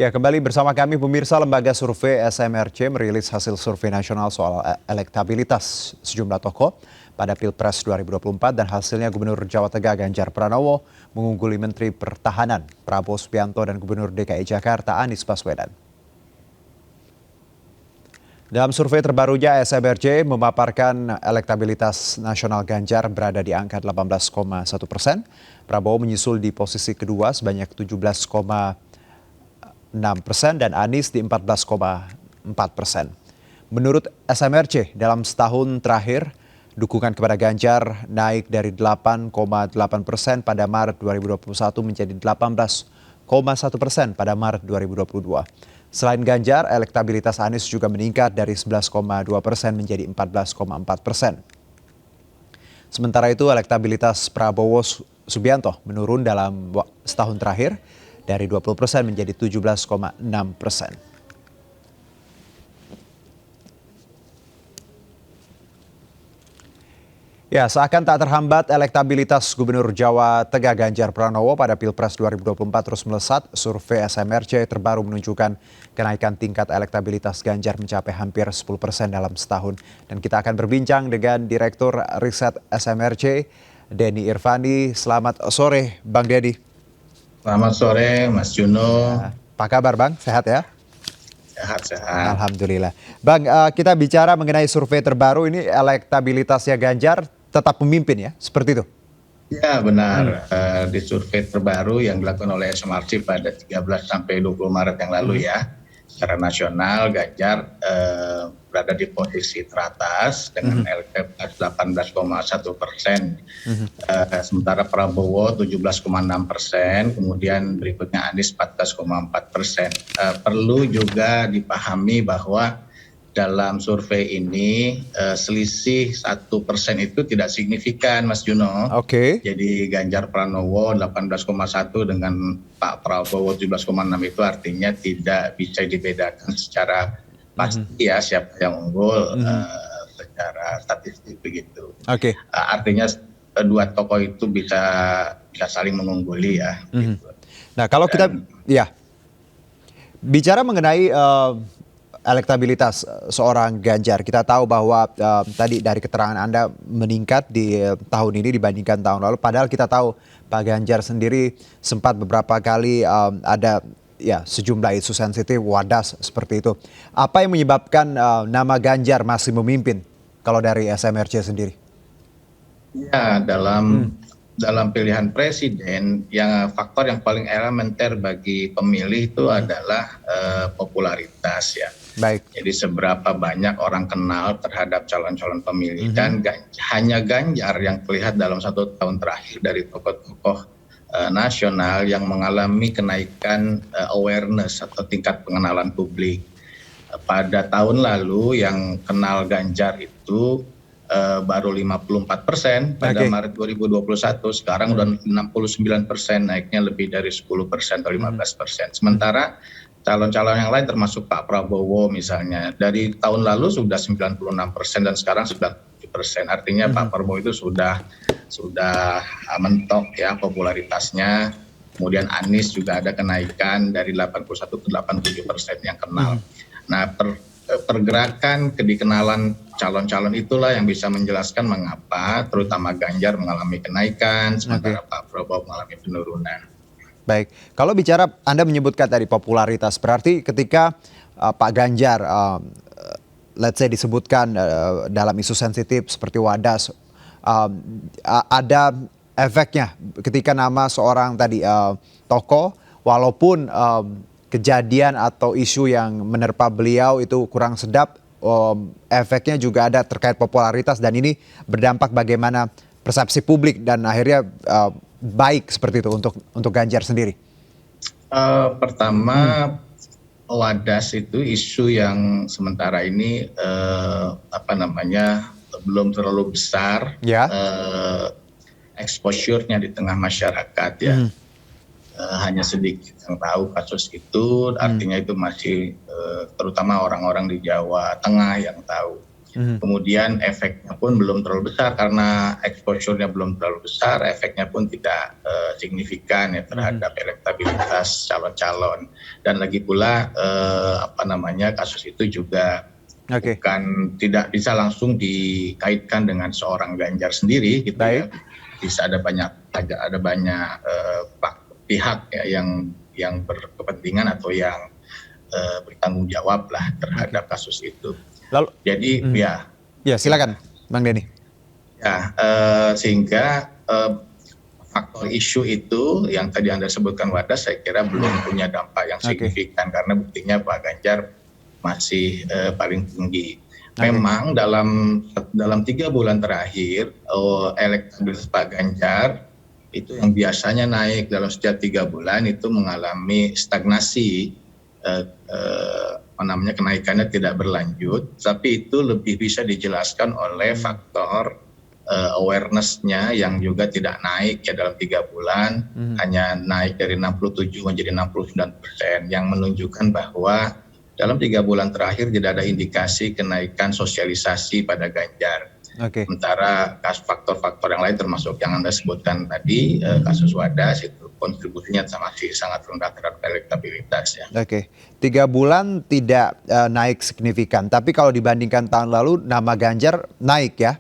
Ya, kembali bersama kami pemirsa. Lembaga survei SMRC merilis hasil survei nasional soal elektabilitas sejumlah tokoh pada Pilpres 2024 dan hasilnya Gubernur Jawa Tengah Ganjar Pranowo mengungguli Menteri Pertahanan Prabowo Subianto dan Gubernur DKI Jakarta Anies Baswedan. Dalam survei terbarunya, SMRC memaparkan elektabilitas nasional Ganjar berada di angka 18,1%. Prabowo menyusul di posisi kedua sebanyak 17,6% dan Anies di 14,4%. Menurut SMRC, dalam setahun terakhir, dukungan kepada Ganjar naik dari 8,8% pada Maret 2021 menjadi 18,1% pada Maret 2022. Selain Ganjar, elektabilitas Anies juga meningkat dari 11,2% menjadi 14,4%. Sementara itu, elektabilitas Prabowo Subianto menurun dalam setahun terakhir dari 20% menjadi 17,6%. Ya, seakan tak terhambat elektabilitas Gubernur Jawa Tengah Ganjar Pranowo pada Pilpres 2024 terus melesat. Survei SMRC terbaru menunjukkan kenaikan tingkat elektabilitas Ganjar mencapai hampir 10% dalam setahun. Dan kita akan berbincang dengan Direktur Riset SMRC, Denny Irvani. Selamat sore, Bang Denny. Selamat sore, Mas Juno. Apa kabar, Bang? Sehat ya? Sehat-sehat. Alhamdulillah. Bang, kita bicara mengenai survei terbaru ini, elektabilitasnya Ganjar tetap pemimpin ya, seperti itu? Ya benar, di survei terbaru yang dilakukan oleh SMRC pada 13 sampai 20 Maret yang lalu ya, secara nasional Ganjar berada di posisi teratas dengan elektabilitas 18,1%. Sementara Prabowo 17,6%, kemudian berikutnya Anies 14,4%. Perlu juga dipahami bahwa dalam survei ini selisih 1% itu tidak signifikan, Mas Juno. Oke. Jadi Ganjar Pranowo 18,1 dengan Pak Prabowo 17,6 itu artinya tidak bisa dibedakan secara pasti ya siapa yang unggul secara statistik begitu. Oke. Artinya dua tokoh itu bisa saling mengungguli ya. Gitu. Nah, kalau kita bicara mengenai elektabilitas seorang Ganjar, kita tahu bahwa tadi dari keterangan Anda meningkat di tahun ini dibandingkan tahun lalu. Padahal kita tahu Pak Ganjar sendiri sempat beberapa kali ada ya sejumlah isu sensitif, wadas seperti itu. Apa yang menyebabkan nama Ganjar masih memimpin kalau dari SMRC sendiri? Ya, dalam pilihan presiden, faktor yang paling elementer bagi pemilih itu adalah popularitas ya. Baik. Jadi seberapa banyak orang kenal terhadap calon-calon pemilih dan hanya Ganjar yang terlihat dalam 1 tahun terakhir dari tokoh-tokoh nasional yang mengalami kenaikan awareness atau tingkat pengenalan publik. Pada tahun lalu yang kenal Ganjar itu baru 54% pada Maret 2021, sekarang udah 69%, naiknya lebih dari 10% atau 15%. Sementara calon-calon yang lain termasuk Pak Prabowo misalnya, dari tahun lalu sudah 96% dan sekarang 97%. Artinya Pak Prabowo itu sudah mentok ya popularitasnya. Kemudian Anies juga ada kenaikan dari 81 ke 87% yang kenal. Nah, pergerakan kedikenalan calon-calon itulah yang bisa menjelaskan mengapa terutama Ganjar mengalami kenaikan, sementara Pak Prabowo mengalami penurunan. Baik, kalau bicara Anda menyebutkan tadi popularitas, berarti ketika Pak Ganjar, let's say disebutkan dalam isu sensitif seperti wadas, ada efeknya ketika nama seorang tadi tokoh, walaupun kejadian atau isu yang menerpa beliau itu kurang sedap, efeknya juga ada terkait popularitas dan ini berdampak bagaimana persepsi publik dan akhirnya baik seperti itu untuk Ganjar sendiri. Pertama, wadas itu isu yang sementara ini belum terlalu besar exposure-nya di tengah masyarakat ya. Hanya sedikit yang tahu kasus itu, artinya itu masih terutama orang-orang di Jawa Tengah yang tahu. Kemudian efeknya pun belum terlalu besar karena exposure-nya belum terlalu besar, efeknya pun tidak signifikan ya terhadap elektabilitas calon-calon. Dan lagi pula kasus itu juga bukan tidak bisa langsung dikaitkan dengan seorang Ganjar sendiri gitu ya. Bisa ada banyak pihak ya yang berkepentingan atau yang bertanggung jawab lah terhadap kasus itu. Lalu, jadi ya silakan Bang Denny. Ya, sehingga faktor isu itu yang tadi Anda sebutkan Wadah, saya kira belum punya dampak yang signifikan karena buktinya Pak Ganjar masih paling tinggi. Memang dalam 3 bulan terakhir elektabilitas Pak Ganjar itu yang biasanya naik dalam setiap 3 bulan itu mengalami stagnasi. Kenaikannya tidak berlanjut, tapi itu lebih bisa dijelaskan oleh faktor awareness-nya yang juga tidak naik ya dalam 3 bulan, hanya naik dari 67 menjadi 69%, yang menunjukkan bahwa dalam 3 bulan terakhir tidak ada indikasi kenaikan sosialisasi pada Ganjar. Sementara faktor-faktor yang lain termasuk yang Anda sebutkan tadi, kasus Wadas itu kontribusinya masih sangat rendah terhadap elektabilitas ya. 3 bulan tidak naik signifikan, tapi kalau dibandingkan tahun lalu nama Ganjar naik ya?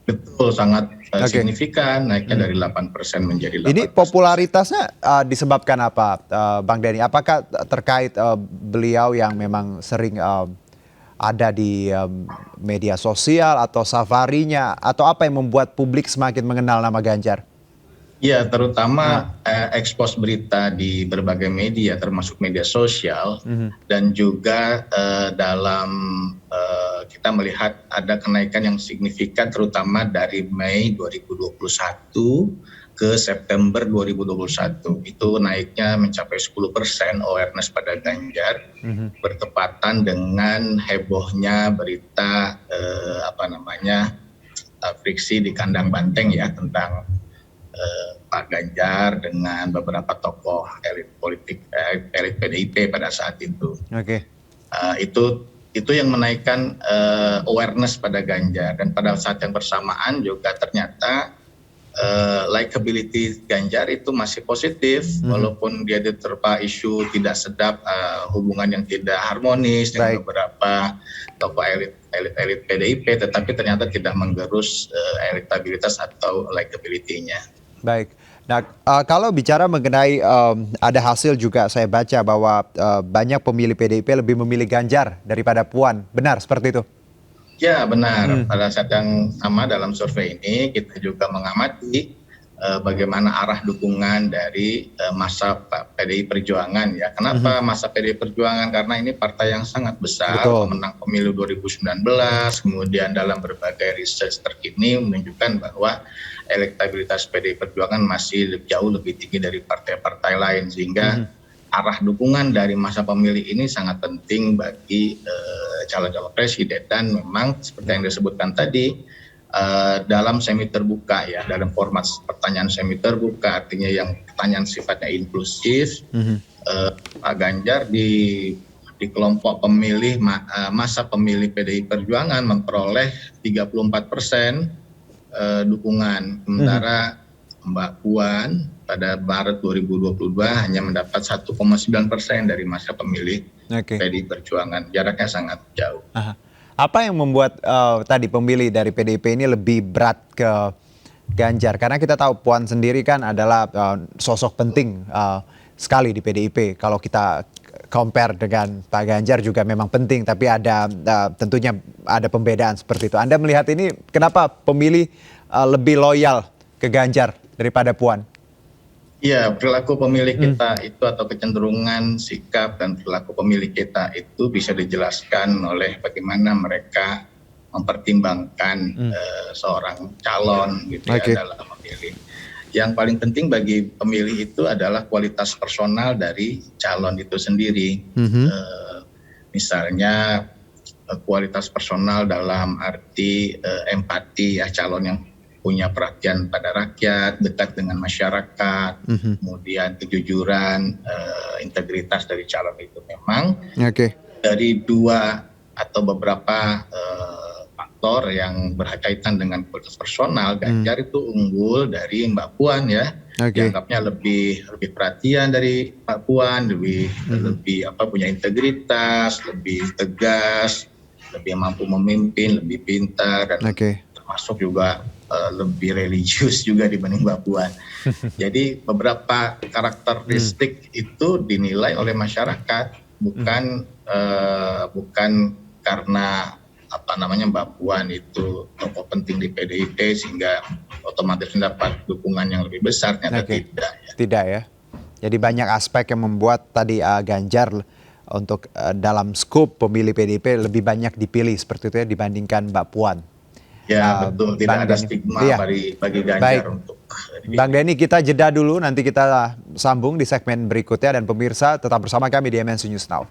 Betul, sangat signifikan, naiknya dari 8% menjadi 18%. Ini popularitasnya disebabkan apa, Bang Denny? Apakah terkait beliau yang memang sering ada di media sosial atau safarinya, atau apa yang membuat publik semakin mengenal nama Ganjar? Ya, terutama ekspos berita di berbagai media, termasuk media sosial, dan juga dalam kita melihat ada kenaikan yang signifikan, terutama dari Mei 2021 ke September 2021. Itu naiknya mencapai 10% awareness pada Ganjar, bertepatan dengan hebohnya berita friksi di kandang banteng ya tentang Pak Ganjar dengan beberapa tokoh elit politik, elit PDIP pada saat itu. Itu yang menaikkan awareness pada Ganjar, dan pada saat yang bersamaan juga ternyata likability Ganjar itu masih positif, walaupun dia diterpa isu tidak sedap, hubungan yang tidak harmonis dengan beberapa tokoh elit PDIP, tetapi ternyata tidak menggerus elektabilitas atau likability-nya. Baik. Nah, kalau bicara mengenai ada hasil juga saya baca bahwa banyak pemilih PDIP lebih memilih Ganjar daripada Puan. Benar seperti itu? Ya, benar. Pada saat yang sama dalam survei ini kita juga mengamati bagaimana arah dukungan dari masa PDI Perjuangan ya. Kenapa masa PDI Perjuangan? Karena ini partai yang sangat besar, pemenang pemilu 2019, kemudian dalam berbagai research terkini menunjukkan bahwa elektabilitas PDI Perjuangan masih jauh lebih tinggi dari partai-partai lain, sehingga arah dukungan dari masa pemilih ini sangat penting bagi calon-calon presiden. Dan memang seperti yang disebutkan tadi, dalam semi terbuka ya, dalam format pertanyaan semi terbuka, artinya yang pertanyaan sifatnya inklusif, Pak Ganjar di kelompok pemilih masa pemilih PDI Perjuangan memperoleh 34% dukungan, sementara Mbak Puan pada Maret 2022 hanya mendapat 1,9% dari masa pemilih PDI Perjuangan. Jaraknya sangat jauh. Apa yang membuat tadi pemilih dari PDIP ini lebih berat ke Ganjar? Karena kita tahu Puan sendiri kan adalah sosok penting sekali di PDIP. Kalau kita compare dengan Pak Ganjar juga memang penting, tapi ada tentunya ada pembedaan seperti itu. Anda melihat ini kenapa pemilih lebih loyal ke Ganjar daripada Puan? Iya, perilaku pemilih kita itu atau kecenderungan sikap dan perilaku pemilih kita itu bisa dijelaskan oleh bagaimana mereka mempertimbangkan seorang calon gitu ya dalam memilih. Yang paling penting bagi pemilih itu adalah kualitas personal dari calon itu sendiri. Misalnya kualitas personal dalam arti empati ya, calon yang punya perhatian pada rakyat, dekat dengan masyarakat, kemudian kejujuran, integritas dari calon itu memang dari dua atau beberapa faktor yang berkaitan dengan kualitas personal, Ganjar itu unggul dari Mbak Puan ya. Dianggapnya lebih perhatian dari Mbak Puan, lebih punya integritas, lebih tegas, lebih mampu memimpin, lebih pintar, dan termasuk juga lebih religius juga dibanding Mbak Puan. Jadi beberapa karakteristik itu dinilai oleh masyarakat, bukan karena Mbak Puan itu tokoh penting di PDIP sehingga otomatis mendapat dukungan yang lebih besar. Ternyata tidak. Tidak ya. Jadi banyak aspek yang membuat tadi Ganjar untuk dalam skop pemilih PDIP lebih banyak dipilih seperti itu ya dibandingkan Mbak Puan. Ya betul, tidak ada stigma bagi Ganjar. Untuk Bang Denny, kita jeda dulu, nanti kita sambung di segmen berikutnya, dan pemirsa tetap bersama kami di MNC News Now.